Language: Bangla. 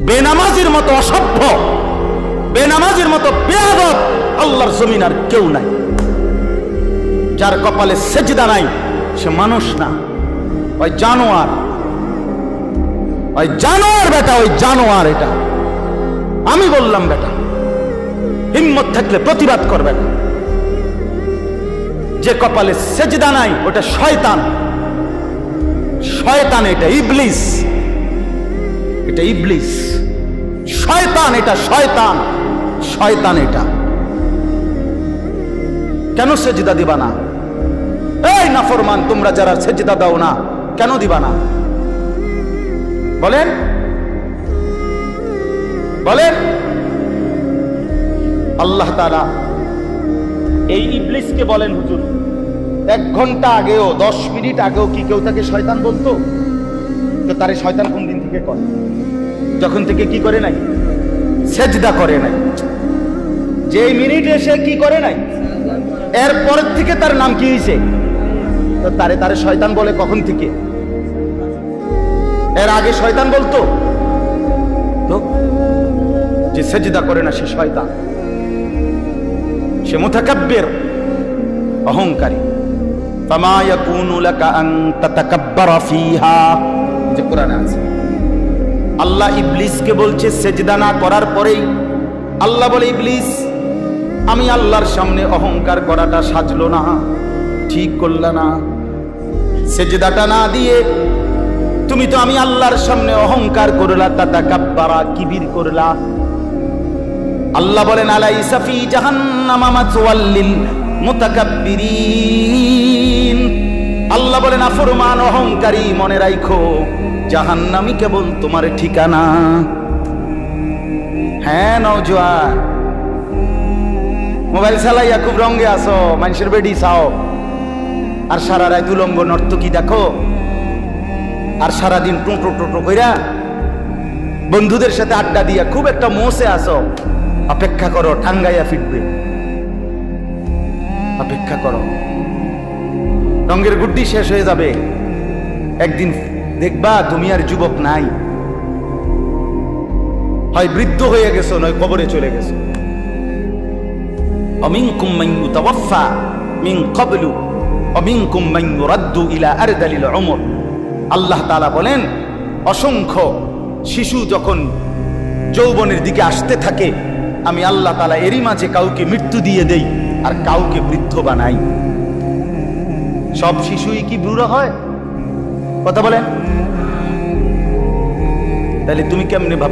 বেনামাজির মতো অসভ্য, বেনামাজির মতো বেয়াদব আল্লাহর জমিন আর কেউ নাই। যার কপালে সেজদা নাই সে মানুষ না, ওই জানোয়ার, ওই জানোয়ার বেটা, ওই জানোয়ার। এটা আমি বললাম বেটা, হিম্মত থাকলে প্রতিবাদ করবে না। যে কপালে সেজদা নাই ওটা শয়তান, শয়তান, এটা ইবলিস, এটা ইবলিস, শয়তান, এটা শয়তান, শয়তান। এটা কেন সেজদা দিবা না? এই নাফরমান, তোমরা যারা সেজদা দাও না কেন দিবা না বলেন, বলেন। আল্লাহ তাআলা এই ইবলিসকে বলেন, হুজুর 1 ঘন্টা আগেও 10 মিনিট আগেও কি কেউ তাকে শয়তান বলতো? তো তারে শয়তান কোন দিন থেকে করে? যখন থেকে কি করে নাই? সেজদা করে নাই। যে মিনিটে সে কি করে নাই, এরপর থেকে তার নাম কি হয়েছে? তো তারে শয়তান বলে কখন থেকে? এর আগে শয়তান বলতো? তো যে সেজদা করে না সে শয়তান, সে মুতাকাব্বির, অহংকারী। ফামা ইয়াকুনু লাকা আন তাতাকাব্বারা ফিহা, যে কোরআনে আছে। আল্লাহ ইবলিসকে বলছে সেজদা না করার পরেই আল্লাহ বলে, ইবলিস আমি আল্লাহর সামনে অহংকার করাটা সাজলো না, ঠিক করলা না। সেজদাটা না দিয়ে তুমি তো আমি আল্লাহর সামনে অহংকার করলা, তাতাকাব্বারা, কিবির করলা। আল্লাহ বলেন, আলাইসা ফি জাহান্নামা মাসওয়াল লিল মুতাকাব্বিরিন। আল্লাহ বলেন, নাফরমান অহংকারী, মনে রাখো জাহান্নামই কেবল তোমার ঠিকানা। হ্যাঁ নওজোয়ান, মোবাইল চালাইয়া খুব রঙে আসো, মানুষের বেডি চাও, আর সারা রাত উলঙ্গ নর্তকী দেখো, আর সারাদিন টোটো টোটো কইরা বন্ধুদের সাথে আড্ডা দিয়া খুব একটা মোসে আসো। অপেক্ষা করো, টাঙ্গাইয়া ফিরবে, অপেক্ষা করো। রঙের গুড্ডি শেষ হয়ে যাবে, একদিন দেখবা তুমি আর যুবক নাই, হয় বৃদ্ধ হয়ে গেছো নয় কবরে চলে গেছো। অমিনকুম মান ইউতাওয়াফা মিন ক্বাবলু অমিনকুম মান ইউরাদ্দু ইলা আরদালিল উমর। আল্লাহ তাআলা বলেন, অসংখ্য শিশু যখন যৌবনের দিকে আসতে থাকে, আমি আল্লাহ তাআলা এরই মাঝে কাউকে মৃত্যু দিয়ে দেই আর কাউকে বৃদ্ধ বানাই। সব শিশুই কি বুড়ো হয়? কথা বলেন। তাহলে তুমি কেমনে